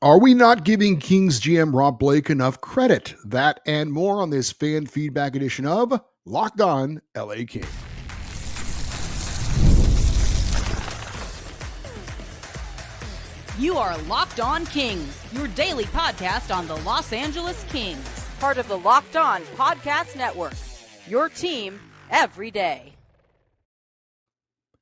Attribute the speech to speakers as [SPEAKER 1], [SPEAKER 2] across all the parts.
[SPEAKER 1] Are we not giving Kings GM Rob Blake enough credit? That and more on this fan feedback edition of Locked On LA Kings.
[SPEAKER 2] You are Locked On Kings, your daily podcast on the Los Angeles Kings, part of the Locked On Podcast Network, your team every day.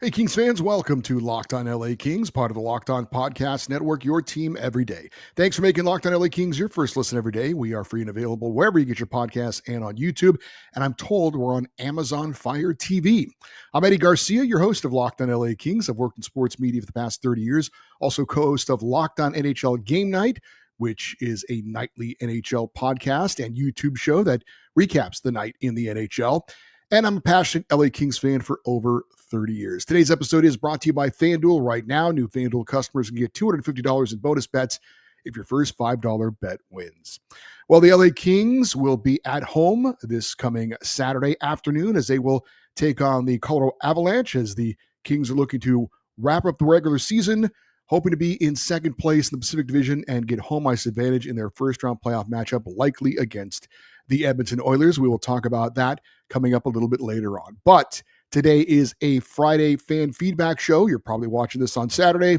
[SPEAKER 1] Hey, Kings fans, welcome to Locked On LA Kings, part of the Locked On Podcast Network, your team every day. Thanks for making Locked On LA Kings your first listen every day. We are free and available wherever you get your podcasts and on YouTube. And I'm told we're on Amazon Fire TV. I'm Eddie Garcia, your host of Locked On LA Kings. I've worked in sports media for the past 30 years, also co-host of Locked On NHL Game Night, which is a nightly NHL podcast and YouTube show that recaps the night in the NHL. And I'm a passionate LA Kings fan for over 30 years. Today's episode is brought to you by FanDuel. Right now, new FanDuel customers can get $250 in bonus bets if your first $5 bet wins. Well, the LA Kings will be at home this coming Saturday afternoon as they will take on the Colorado Avalanche as the Kings are looking to wrap up the regular season, hoping to be in second place in the Pacific Division and get home ice advantage in their first-round playoff matchup, likely against the Edmonton Oilers. We will talk about that coming up a little bit later on. But today is a Friday fan feedback show. You're probably watching this on Saturday,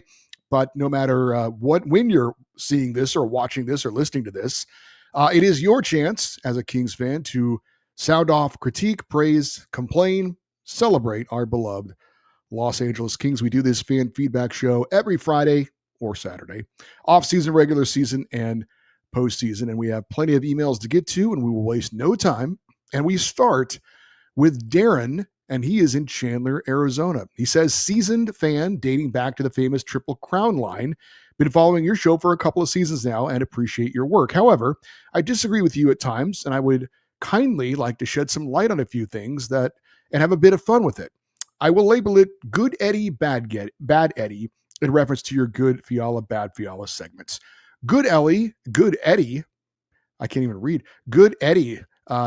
[SPEAKER 1] but no matter when you're seeing this or watching this or listening to this, it is your chance as a Kings fan to sound off critique, praise, complain, celebrate our beloved Los Angeles Kings. We do this fan feedback show every Friday or Saturday, off-season, regular season, and postseason. And we have plenty of emails to get to, and we will waste no time. And we start with Darren, and he is in Chandler, Arizona. He says, seasoned fan dating back to the famous Triple Crown line. Been following your show for a couple of seasons now and appreciate your work. However, I disagree with you at times, and I would kindly like to shed some light on a few things and have a bit of fun with it. I will label it Good Eddie, Bad Eddie in reference to your Good Fiala, Bad Fiala segments. Good Eddie, I can't even read. Good Eddie,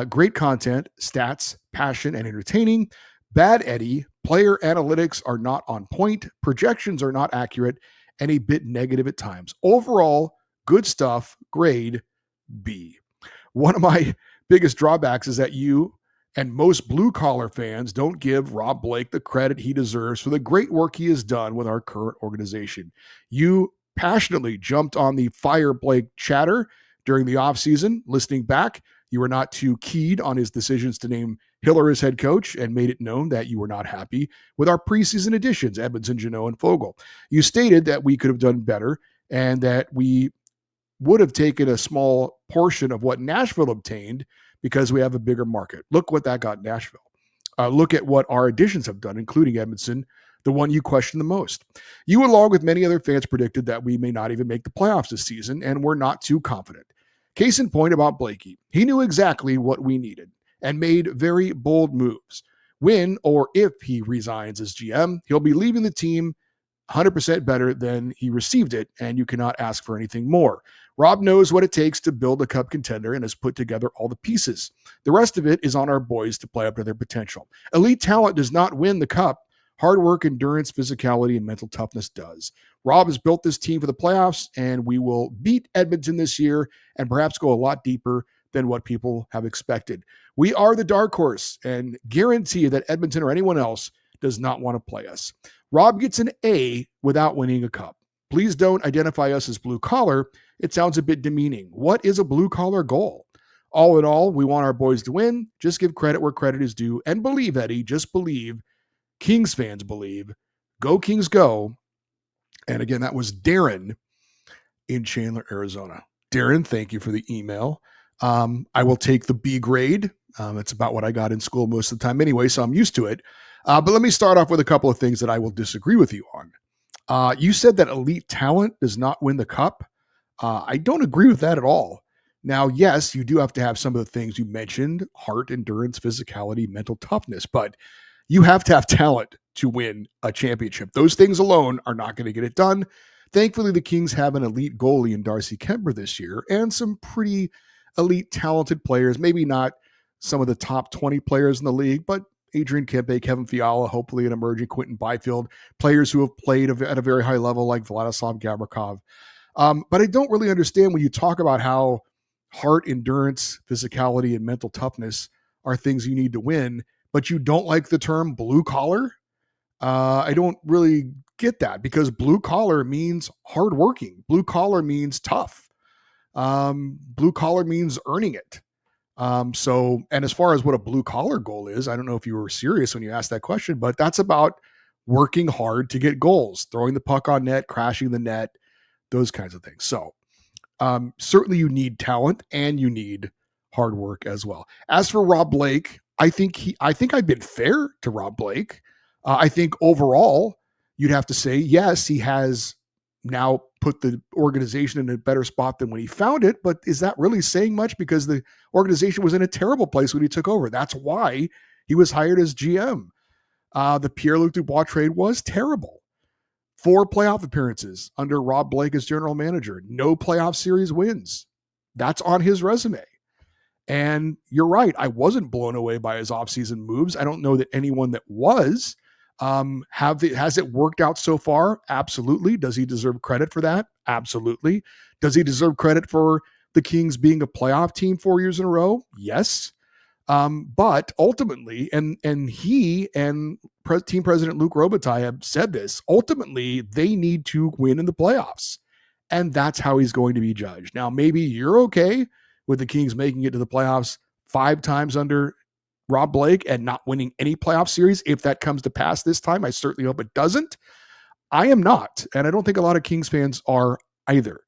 [SPEAKER 1] great content, stats, passion, and entertaining. Bad Eddie, player analytics are not on point, projections are not accurate, and a bit negative at times. Overall, good stuff, grade B. One of my biggest drawbacks is that you and most blue-collar fans don't give Rob Blake the credit he deserves for the great work he has done with our current organization. You passionately jumped on the Fire Blake chatter during the offseason. Listening back, you were not too keyed on his decisions to name Hiller as head coach and made it known that you were not happy with our preseason additions, Edmundson, Jeannot, and Fogle. You stated that we could have done better and that we would have taken a small portion of what Nashville obtained because we have a bigger market. Look what that got Nashville. Look at what our additions have done, including Edmundson, the one you question the most. You, along with many other fans, predicted that we may not even make the playoffs this season, and we're not too confident. Case in point about Blakey. He knew exactly what we needed and made very bold moves. When or if he resigns as GM, he'll be leaving the team 100% better than he received it, and you cannot ask for anything more. Rob knows what it takes to build a cup contender and has put together all the pieces. The rest of it is on our boys to play up to their potential. Elite talent does not win the cup. Hard work, endurance, physicality, and mental toughness does. Rob has built this team for the playoffs, and we will beat Edmonton this year and perhaps go a lot deeper than what people have expected. We are the dark horse and guarantee that Edmonton or anyone else does not want to play us. Rob gets an A without winning a cup. Please don't identify us as blue collar. It sounds a bit demeaning. What is a blue collar goal? All in all, we want our boys to win. Just give credit where credit is due and believe, Eddie, just believe. Kings fans believe. Go Kings go. And again, that was Darren in Chandler, Arizona. Darren, thank you for the email. I will take the B grade. It's about what I got in school most of the time anyway, so I'm used to it. But let me start off with a couple of things that I will disagree with you on. You said that elite talent does not win the cup. I don't agree with that at all. Now, yes, you do have to have some of the things you mentioned, heart, endurance, physicality, mental toughness, but you have to have talent to win a championship. Those things alone are not going to get it done. Thankfully, the Kings have an elite goalie in Darcy Kemper this year and some pretty elite talented players, maybe not some of the top 20 players in the league, but Adrian Kempe, Kevin Fiala, hopefully an emerging Quentin Byfield, players who have played at a very high level like Vladislav Gavrikov. But I don't really understand when you talk about how heart endurance, physicality, and mental toughness are things you need to win, but you don't like the term blue collar. I don't really get that because blue collar means hardworking. Blue collar means tough. Blue collar means earning it. And as far as what a blue collar goal is, I don't know if you were serious when you asked that question, but that's about working hard to get goals, throwing the puck on net, crashing the net, those kinds of things. So certainly you need talent and you need hard work as well. As for Rob Blake, I think I've been fair to Rob Blake. I think overall you'd have to say yes, he has now put the organization in a better spot than when he found it. But is that really saying much? Because the organization was in a terrible place when he took over. That's why he was hired as GM. The Pierre-Luc Dubois trade was terrible. 4 playoff appearances under Rob Blake as general manager. No playoff series wins. That's on his resume. And you're right. I wasn't blown away by his offseason moves. I don't know that anyone that was. Has it worked out so far? Absolutely. Does he deserve credit for that? Absolutely. Does he deserve credit for the Kings being a playoff team 4 years in a row? Yes. But ultimately, and he and team president Luc Robitaille have said this, ultimately they need to win in the playoffs. And that's how he's going to be judged. Now, maybe you're okay with the Kings making it to the playoffs 5 times under Rob Blake and not winning any playoff series. If that comes to pass this time, I certainly hope it doesn't. I am not. And I don't think a lot of Kings fans are either.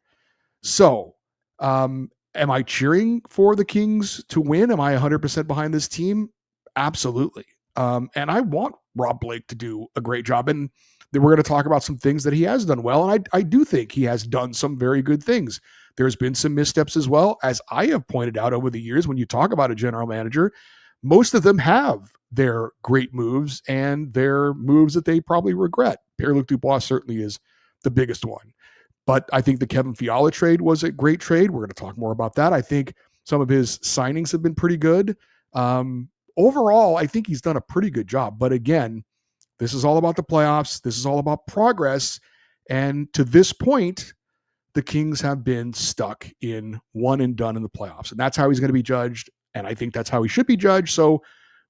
[SPEAKER 1] So, am I cheering for the Kings to win? Am I 100% behind this team? Absolutely. And I want Rob Blake to do a great job. And then we're going to talk about some things that he has done well. And I do think he has done some very good things. There's been some missteps as well. As I have pointed out over the years, when you talk about a general manager, most of them have their great moves and their moves that they probably regret. Pierre-Luc Dubois certainly is the biggest one. But I think the Kevin Fiala trade was a great trade. We're going to talk more about that. I think some of his signings have been pretty good. Overall, I think he's done a pretty good job. But again, this is all about the playoffs. This is all about progress. And to this point, the Kings have been stuck in one and done in the playoffs. And that's how he's going to be judged. And I think that's how he should be judged. So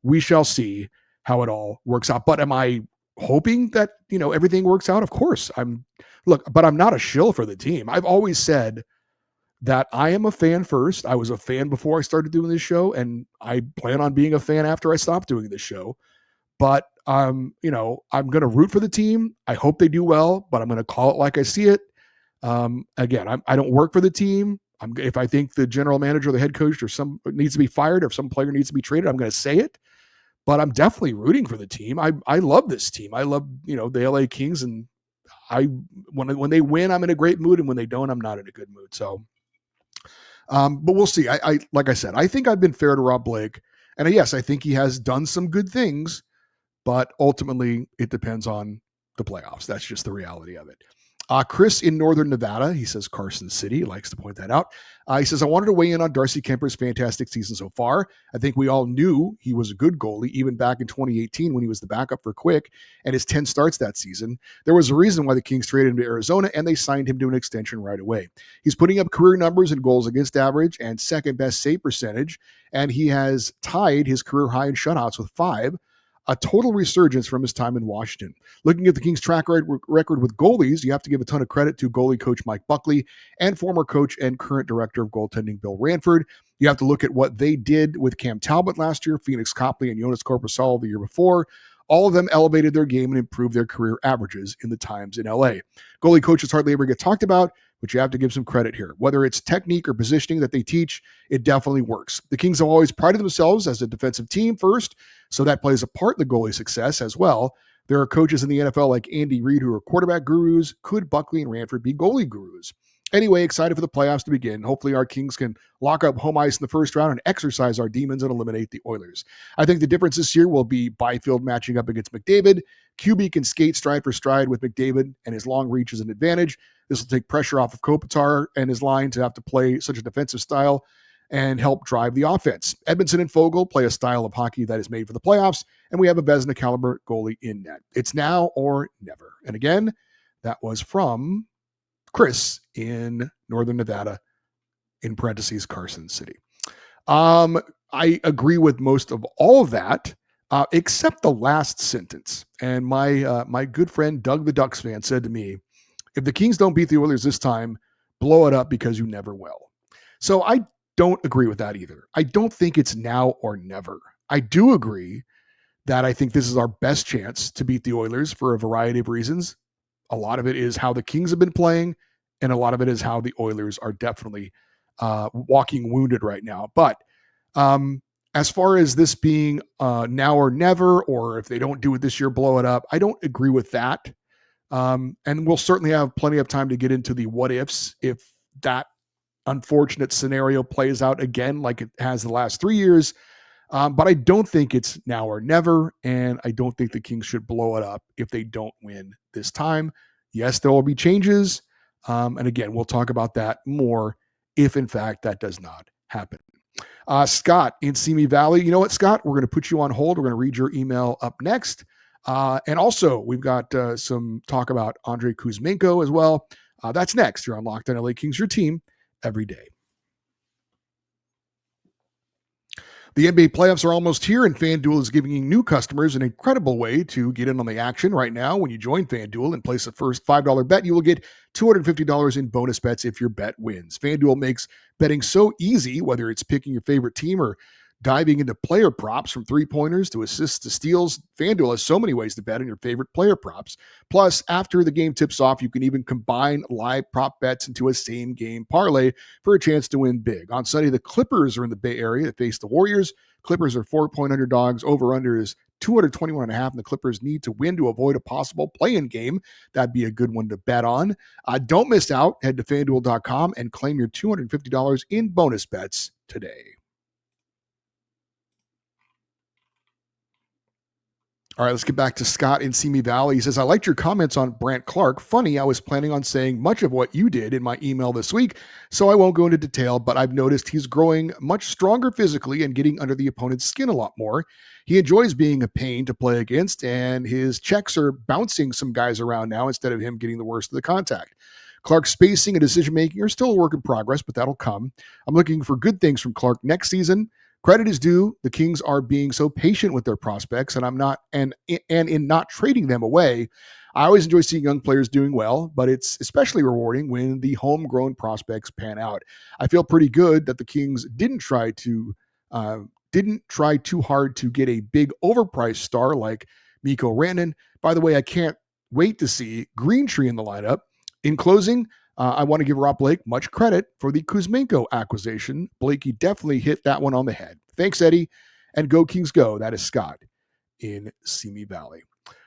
[SPEAKER 1] we shall see how it all works out. But am I hoping that, everything works out? Of course. But I'm not a shill for the team. I've always said that I am a fan first. I was a fan before I started doing this show, and I plan on being a fan after I stop doing this show. But I'm going to root for the team. I hope they do well, but I'm going to call it like I see it. Again, I don't work for the team. If I think the general manager or the head coach or some needs to be fired or some player needs to be traded, I'm going to say it. But I'm definitely rooting for the team. I love this team. I love the LA Kings, and when they win, I'm in a great mood, and when they don't, I'm not in a good mood. So, but we'll see. I like I said, I think I've been fair to Rob Blake, and yes, I think he has done some good things, but ultimately it depends on the playoffs. That's just the reality of it. Chris in Northern Nevada, he says Carson City, likes to point that out. He says, I wanted to weigh in on Darcy Kemper's fantastic season so far. I think we all knew he was a good goalie, even back in 2018 when he was the backup for Quick and his 10 starts that season. There was a reason why the Kings traded him to Arizona, and they signed him to an extension right away. He's putting up career numbers in goals against average and second best save percentage, and he has tied his career high in shutouts with 5. A total resurgence from his time in Washington. Looking at the Kings' track record with goalies, you have to give a ton of credit to goalie coach Mike Buckley and former coach and current director of goaltending Bill Ranford. You have to look at what they did with Cam Talbot last year, Phoenix Copley, and Jonas Korpisalo the year before. All of them elevated their game and improved their career averages in the times in LA. Goalie coaches hardly ever get talked about, but you have to give some credit here. Whether it's technique or positioning that they teach, it definitely works. The Kings have always prided themselves as a defensive team first, so that plays a part in the goalie success as well. There are coaches in the NFL like Andy Reid who are quarterback gurus. Could Buckley and Ranford be goalie gurus? Anyway, excited for the playoffs to begin. Hopefully our Kings can lock up home ice in the first round and exercise our demons and eliminate the Oilers. I think the difference this year will be Byfield matching up against McDavid. QB can skate stride for stride with McDavid, and his long reach is an advantage. This will take pressure off of Kopitar and his line to have to play such a defensive style and help drive the offense. Edmondson and Fogle play a style of hockey that is made for the playoffs, and we have a Vezina caliber goalie in net. It's now or never. And again, that was from Chris in Northern Nevada, in parentheses, Carson City. I agree with most of all of that, except the last sentence. And my good friend Doug the Ducks fan said to me, if the Kings don't beat the Oilers this time, blow it up because you never will. So I don't agree with that either. I don't think it's now or never. I do agree that I think this is our best chance to beat the Oilers for a variety of reasons. A lot of it is how the Kings have been playing, and a lot of it is how the Oilers are definitely walking wounded right now. But as far as this being now or never, or if they don't do it this year, blow it up, I don't agree with that. And we'll certainly have plenty of time to get into the what ifs if that unfortunate scenario plays out again like it has the last 3 years. But I don't think it's now or never, and I don't think the Kings should blow it up if they don't win this time. Yes, there will be changes. And again, we'll talk about that more if, in fact, that does not happen. Scott in Simi Valley. You know what, Scott? We're going to put you on hold. We're going to read your email up next. And also, we've got some talk about Andrei Kuzmenko as well. That's next. You're on Locked On LA Kings, your team every day. The NBA playoffs are almost here, and FanDuel is giving new customers an incredible way to get in on the action right now. When you join FanDuel and place a first $5 bet, you will get $250 in bonus bets if your bet wins. FanDuel makes betting so easy, whether it's picking your favorite team or diving into player props, from three-pointers to assists to steals. FanDuel has so many ways to bet on your favorite player props. Plus, after the game tips off, you can even combine live prop bets into a same-game parlay for a chance to win big. On Sunday, the Clippers are in the Bay Area to face the Warriors. Clippers are 4-point underdogs. Over-under is 221.5, and the Clippers need to win to avoid a possible play-in game. That'd be a good one to bet on. Don't miss out. Head to FanDuel.com and claim your $250 in bonus bets today. All right, let's get back to Scott in Simi Valley. He says, I liked your comments on Brant Clark. Funny, I was planning on saying much of what you did in my email this week, so I won't go into detail, but I've noticed he's growing much stronger physically and getting under the opponent's skin a lot more. He enjoys being a pain to play against, and his checks are bouncing some guys around now instead of him getting the worst of the contact. Clark's spacing and decision-making are still a work in progress, but that'll come. I'm looking for good things from Clark next season. Credit is due. The Kings are being so patient with their prospects, and in not trading them away. I always enjoy seeing young players doing well, but it's especially rewarding when the homegrown prospects pan out. I feel pretty good that the Kings didn't try too hard to get a big overpriced star like Mikko Rantanen. By the way, I can't wait to see Greentree in the lineup. In closing, I want to give Rob Blake much credit for the Kuzmenko acquisition. Blakey definitely hit that one on the head. Thanks, Eddie. And go Kings go. That is Scott in Simi Valley.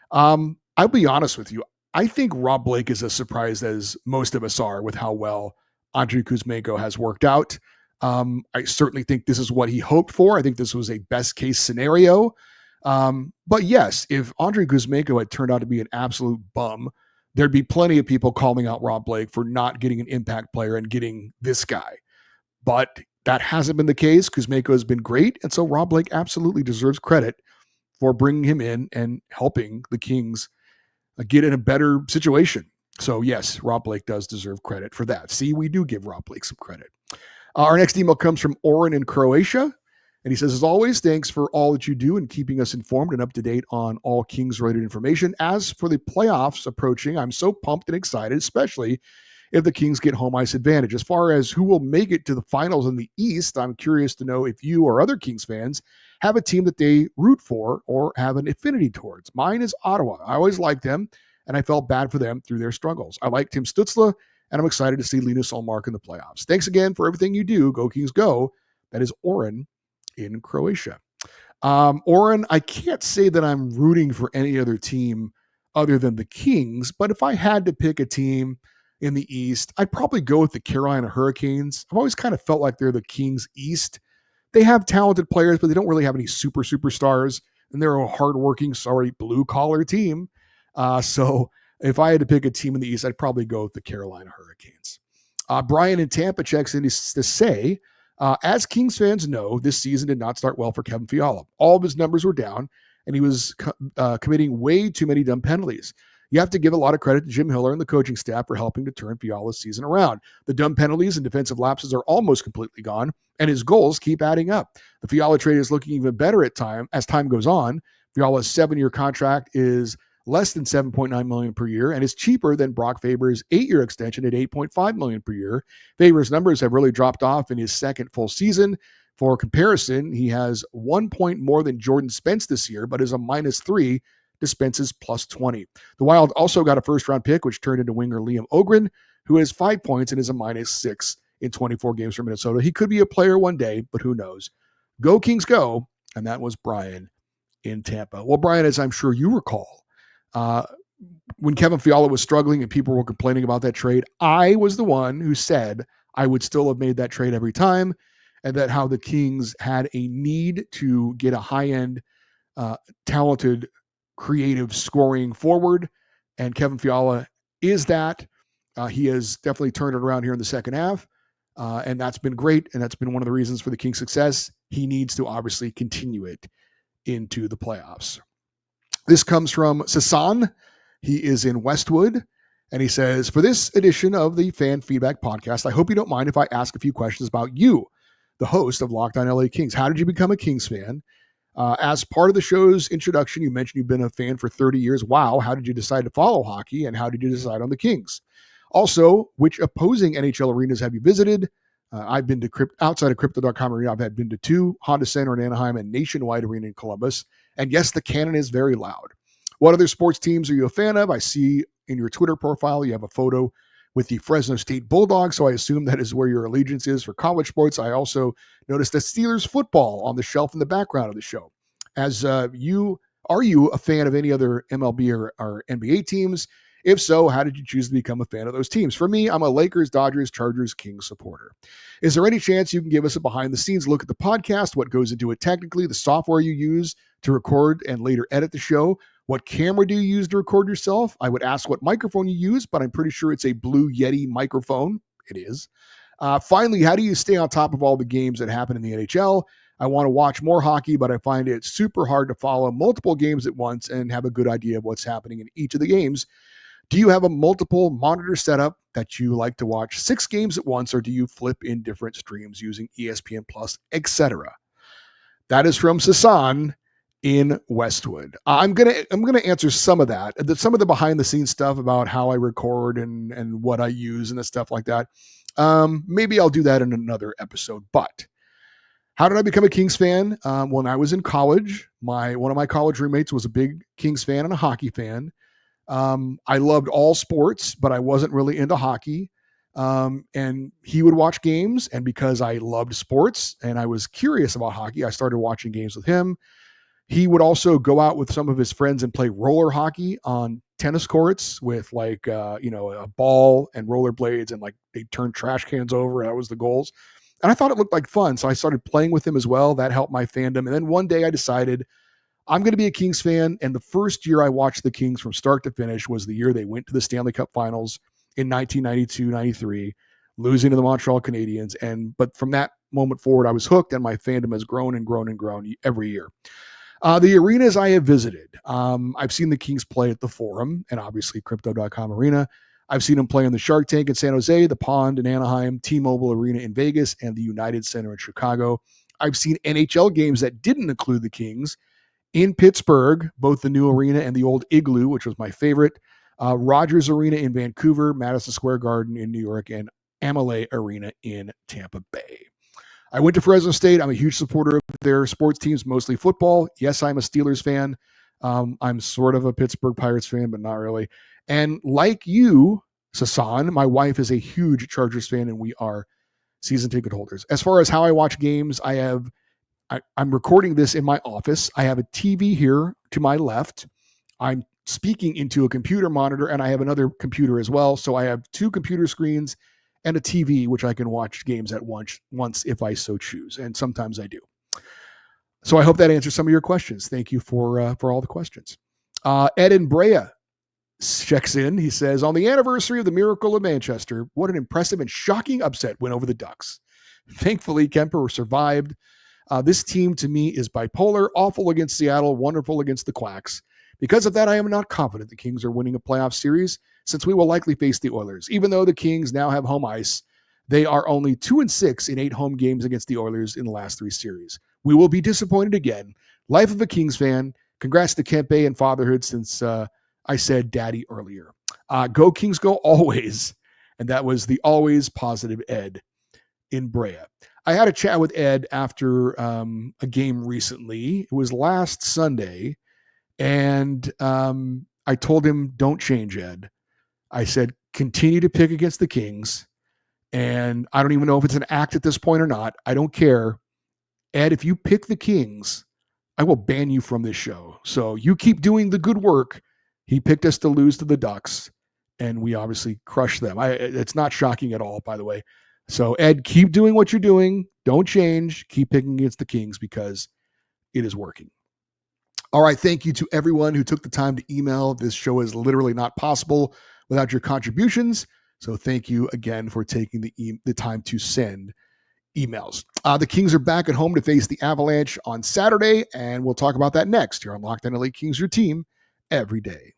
[SPEAKER 1] I'll be honest with you. I think Rob Blake is as surprised as most of us are with how well Andrei Kuzmenko has worked out. I certainly think this is what he hoped for. I think this was a best case scenario. But yes, if Andrei Kuzmenko had turned out to be an absolute bum, there'd be plenty of people calling out Rob Blake for not getting an impact player and getting this guy. But that hasn't been the case. Kuzmenko has been great. And so Rob Blake absolutely deserves credit for bringing him in and helping the Kings get in a better situation. So yes, Rob Blake does deserve credit for that. See, we do give Rob Blake some credit. Our next email comes from Oren in Croatia. And he says, as always, thanks for all that you do in keeping us informed and up to date on all Kings-related information. As for the playoffs approaching, I'm so pumped and excited, especially if the Kings get home ice advantage. As far as who will make it to the finals in the East, I'm curious to know if you or other Kings fans have a team that they root for or have an affinity towards. Mine is Ottawa. I always liked them, and I felt bad for them through their struggles. I like Tim Stützle, and I'm excited to see Linus Ullmark in the playoffs. Thanks again for everything you do. Go Kings, go. That is Oren in Croatia. Oren, I can't say that I'm rooting for any other team other than the Kings, but if I had to pick a team in the East, I'd probably go with the Carolina Hurricanes. I've always kind of felt like they're the Kings East. They have talented players, but they don't really have any superstars, and they're a hardworking, blue-collar team. So if I had to pick a team in the East, I'd probably go with the Carolina Hurricanes. Brian in Tampa checks in to say, as Kings fans know, this season did not start well for Kevin Fiala. All of his numbers were down, and he was committing way too many dumb penalties. You have to give a lot of credit to Jim Hiller and the coaching staff for helping to turn Fiala's season around. The dumb penalties and defensive lapses are almost completely gone, and his goals keep adding up. The Fiala trade is looking even better as time goes on. Fiala's 7-year contract is less than $7.9 million per year and is cheaper than Brock Faber's 8-year extension at $8.5 million per year. Faber's numbers have really dropped off in his second full season. For comparison, he has 1 point more than Jordan Spence this year, but is a -3 to Spence's +20. The Wild also got a first-round pick, which turned into winger Liam Ogren, who has 5 points and is a -6 in 24 games for Minnesota. He could be a player one day, but who knows? Go Kings go, and that was Brian in Tampa. Well, Brian, as I'm sure you recall, when Kevin Fiala was struggling and people were complaining about that trade, I was the one who said I would still have made that trade every time, and that how the Kings had a need to get a high-end, talented, creative scoring forward, and Kevin Fiala is that. He has definitely turned it around here in the second half, and that's been great, and that's been one of the reasons for the Kings' success. He needs to obviously continue it into the playoffs. This comes from Sasan. He is in Westwood, and he says, for this edition of the Fan Feedback Podcast, I hope you don't mind if I ask a few questions about you, the host of Locked On LA Kings. How did you become a Kings fan? As part of the show's introduction, you mentioned you've been a fan for 30 years. Wow. How did you decide to follow hockey, and how did you decide on the Kings? Also, which opposing NHL arenas have you visited? I've been to outside of Crypto.com Arena. I've been to 2, Honda Center in Anaheim and Nationwide Arena in Columbus. And yes, the cannon is very loud. What other sports teams are you a fan of? I see in your Twitter profile you have a photo with the Fresno State Bulldogs, so I assume that is where your allegiance is for college sports. I also noticed the Steelers football on the shelf in the background of the show. Are you a fan of any other MLB or NBA teams? If so, how did you choose to become a fan of those teams? For me, I'm a Lakers, Dodgers, Chargers, Kings supporter. Is there any chance you can give us a behind-the-scenes look at the podcast, what goes into it technically, the software you use to record and later edit the show? What camera do you use to record yourself? I would ask what microphone you use, but I'm pretty sure it's a Blue Yeti microphone. It is. Finally, how do you stay on top of all the games that happen in the NHL? I want to watch more hockey, but I find it super hard to follow multiple games at once and have a good idea of what's happening in each of the games. Do you have a multiple monitor setup that you like to watch 6 games at once, or do you flip in different streams using ESPN Plus, etc.? That is from Sasan in Westwood. I'm gonna answer some of that, some of the behind the scenes stuff about how I record and what I use and the stuff like that. Maybe I'll do that in another episode. But how did I become a Kings fan? When I was in college, one of my college roommates was a big Kings fan and a hockey fan. I loved all sports, but I wasn't really into hockey. And he would watch games, and because I loved sports and I was curious about hockey, I started watching games with him. He would also go out with some of his friends and play roller hockey on tennis courts with a ball and roller blades, and like they turned trash cans over. And that was the goals. And I thought it looked like fun. So I started playing with him as well. That helped my fandom. And then one day I decided I'm going to be a Kings fan. And the first year I watched the Kings from start to finish was the year they went to the Stanley Cup Finals in 1992-93, losing to the Montreal Canadiens. But from that moment forward, I was hooked, and my fandom has grown and grown and grown every year. The arenas I have visited, I've seen the Kings play at the Forum and obviously Crypto.com Arena. I've seen them play in the Shark Tank in San Jose, the Pond in Anaheim, T-Mobile Arena in Vegas, and the United Center in Chicago. I've seen NHL games that didn't include the Kings in Pittsburgh, both the new arena and the old Igloo, which was my favorite, Rogers Arena in Vancouver, Madison Square Garden in New York, and Amalie Arena in Tampa Bay. I went to Fresno State. I'm a huge supporter of their sports teams, mostly football. Yes, I'm a Steelers fan. I'm sort of a Pittsburgh Pirates fan, but not really. And like you, Sasan, my wife is a huge Chargers fan, and we are season ticket holders. As far as how I watch games, I'm recording this in my office. I have a TV here to my left. I'm speaking into a computer monitor, and I have another computer as well. So I have 2 computer screens and a TV, which I can watch games at once if I so choose. And sometimes I do. So I hope that answers some of your questions. Thank you for all the questions. Ed in Brea checks in. He says, on the anniversary of the Miracle of Manchester, what an impressive and shocking upset win over the Ducks. Thankfully, Kemper survived. This team to me is bipolar, awful against Seattle, wonderful against the Quacks. Because of that, I am not confident the Kings are winning a playoff series since we will likely face the Oilers. Even though the Kings now have home ice, they are only 2-6 in 8 home games against the Oilers in the last 3 series. We will be disappointed again. Life of a Kings fan. Congrats to Kempe and fatherhood since I said daddy earlier. Go Kings, go always. And that was the always positive Ed in Brea. I had a chat with Ed after a game recently. It was last Sunday. And I told him, don't change, Ed. I said, continue to pick against the Kings. And I don't even know if it's an act at this point or not. I don't care. Ed, if you pick the Kings, I will ban you from this show. So you keep doing the good work. He picked us to lose to the Ducks, and we obviously crushed them. It's not shocking at all, by the way. So, Ed, keep doing what you're doing. Don't change. Keep picking against the Kings because it is working. All right. Thank you to everyone who took the time to email. This show is literally not possible without your contributions. So thank you again for taking the time to send emails. The Kings are back at home to face the Avalanche on Saturday, and we'll talk about that next here on Locked On LA Kings, your team every day.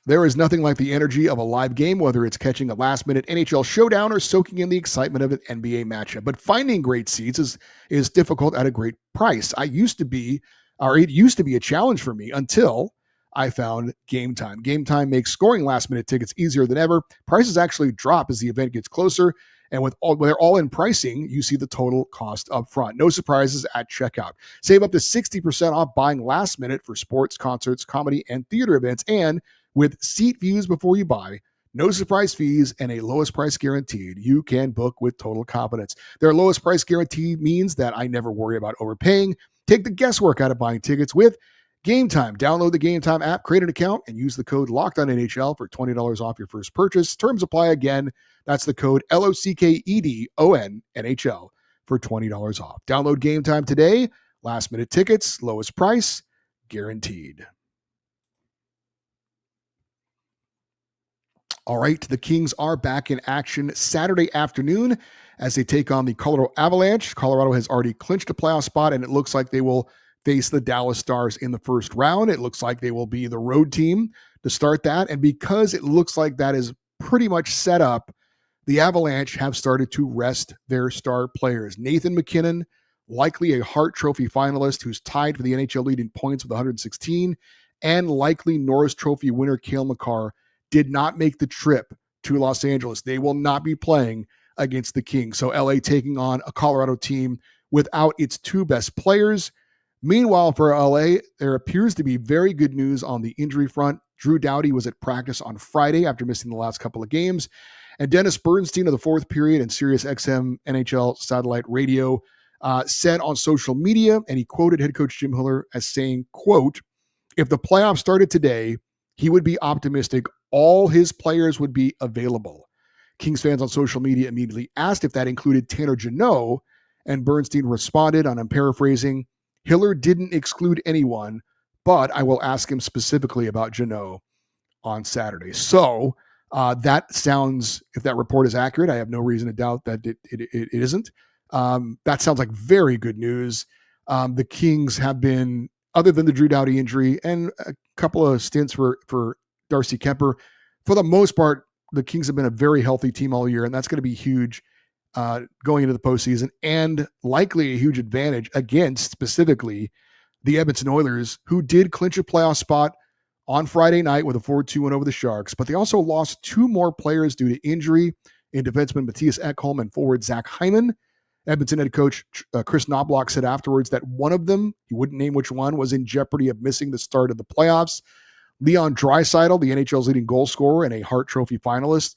[SPEAKER 1] There is nothing like the energy of a live game, whether it's catching a last-minute NHL showdown or soaking in the excitement of an NBA matchup. But finding great seats is difficult at a great price. It used to be a challenge for me until I found Gametime. Gametime makes scoring last-minute tickets easier than ever. Prices actually drop as the event gets closer, and with their all-in pricing, you see the total cost up front. No surprises at checkout. Save up to 60% off buying last minute for sports, concerts, comedy, and theater events, and with seat views before you buy, no surprise fees, and a lowest price guaranteed, you can book with total confidence. Their lowest price guarantee means that I never worry about overpaying. Take the guesswork out of buying tickets with Gametime. Download the Gametime app, create an account, and use the code LOCKEDONNHL for $20 off your first purchase. Terms apply again. That's the code LOCKEDONNHL for $20 off. Download Gametime today. Last minute tickets, lowest price, guaranteed. All right, the Kings are back in action Saturday afternoon as they take on the Colorado Avalanche. Colorado has already clinched a playoff spot, and it looks like they will face the Dallas Stars in the first round. It looks like they will be the road team to start that. And because it looks like that is pretty much set up, the Avalanche have started to rest their star players. Nathan MacKinnon, likely a Hart Trophy finalist who's tied for the NHL lead in points with 116, and likely Norris Trophy winner Cale Makar did not make the trip to Los Angeles. They will not be playing against the Kings. So LA taking on a Colorado team without its 2 best players. Meanwhile, for LA, there appears to be very good news on the injury front. Drew Doughty was at practice on Friday after missing the last couple of games. And Dennis Bernstein of the fourth period and Sirius XM NHL satellite radio said on social media, and he quoted head coach Jim Hiller as saying, quote, "If the playoffs started today, he would be optimistic all his players would be available." Kings fans on social media immediately asked if that included Tanner Jeannot, and Bernstein responded, and I'm paraphrasing, "Hiller didn't exclude anyone, but I will ask him specifically about Jeannot on Saturday." So that sounds, if that report is accurate, I have no reason to doubt that it isn't. That sounds like very good news. The Kings have been, other than the Drew Doughty injury and a couple of stints for Darcy Kemper, for the most part, the Kings have been a very healthy team all year, and that's going to be huge going into the postseason, and likely a huge advantage against specifically the Edmonton Oilers, who did clinch a playoff spot on Friday night with a 4-2 win over the Sharks, but they also lost 2 more players due to injury in defenseman Matthias Ekholm and forward Zach Hyman. Edmonton head coach Chris Knobloch said afterwards that one of them, he wouldn't name which one, was in jeopardy of missing the start of the playoffs. Leon Draisaitl, the NHL's leading goal scorer and a Hart Trophy finalist,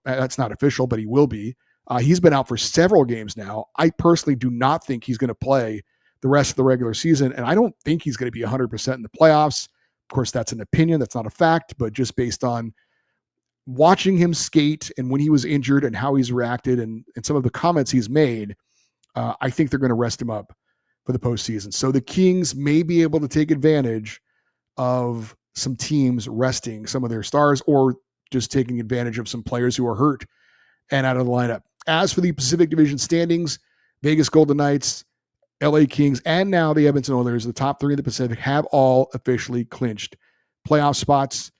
[SPEAKER 1] that's not official, but he will be. He's been out for several games now. I personally do not think he's going to play the rest of the regular season, and I don't think he's going to be 100% in the playoffs. Of course, that's an opinion. That's not a fact, but just based on watching him skate and when he was injured and how he's reacted and some of the comments he's made, I think they're going to rest him up for the postseason. So the Kings may be able to take advantage of some teams resting some of their stars or just taking advantage of some players who are hurt and out of the lineup. As for the Pacific Division standings, Vegas Golden Knights LA Kings and now the Edmonton Oilers, the top three in the Pacific, have all officially clinched playoff spots.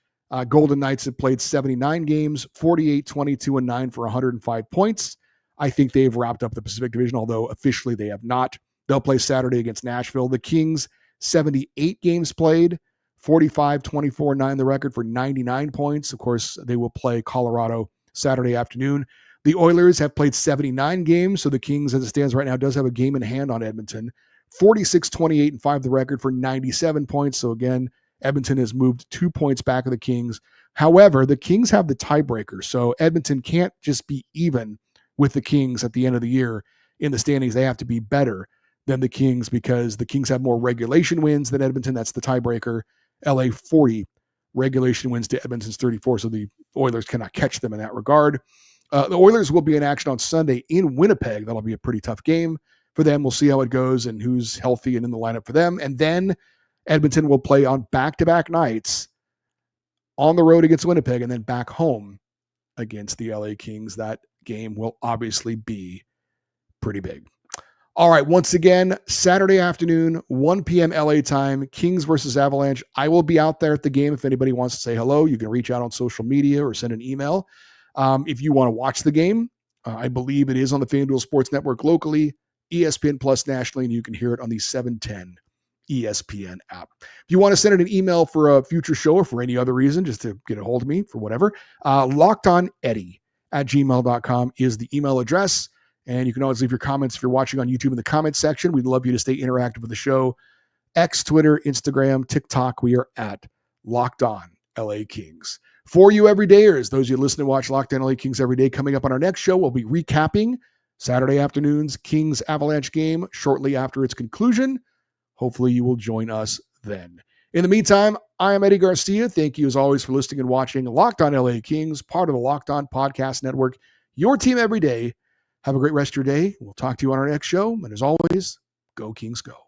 [SPEAKER 1] Golden Knights have played 79 games, 48, 22, and 9 for 105 points. I think they've wrapped up the Pacific Division, although officially they have not. They'll play Saturday against Nashville. The Kings, 78 games played, 45, 24, 9 the record for 99 points. Of course, they will play Colorado Saturday afternoon. The Oilers have played 79 games, so the Kings, as it stands right now, does have a game in hand on Edmonton. 46, 28, and 5 the record for 97 points. So again, Edmonton has moved 2 points back of the Kings. However, the Kings have the tiebreaker, so Edmonton can't just be even with the Kings at the end of the year in the standings. They have to be better than the Kings because the Kings have more regulation wins than Edmonton. That's the tiebreaker. LA 40 regulation wins to Edmonton's 34, so the Oilers cannot catch them in that regard. The Oilers will be in action on Sunday in Winnipeg. That'll be a pretty tough game for them. We'll see how it goes and who's healthy and in the lineup for them. And then Edmonton will play on back-to-back nights on the road against Winnipeg and then back home against the LA Kings. That game will obviously be pretty big. All right, once again, Saturday afternoon, 1 p.m. LA time, Kings versus Avalanche. I will be out there at the game. If anybody wants to say hello, you can reach out on social media or send an email. If you want to watch the game, I believe it is on the FanDuel Sports Network locally, ESPN Plus nationally, and you can hear it on the 710 ESPN app. If you want to send an email for a future show or for any other reason, just to get a hold of me for whatever, lockedoneddie@gmail.com is the email address. And you can always leave your comments if you're watching on YouTube in the comments section. We'd love you to stay interactive with the show. X, Twitter, Instagram, TikTok, we are at Locked On LA Kings. For you everydayers, those of you listen and watch Locked On LA Kings every day, coming up on our next show, we'll be recapping Saturday afternoon's Kings Avalanche game shortly after its conclusion. Hopefully you will join us then. In the meantime, I am Eddie Garcia. Thank you as always for listening and watching Locked On LA Kings, part of the Locked On Podcast Network, your team every day. Have a great rest of your day. We'll talk to you on our next show. And as always, go Kings, go.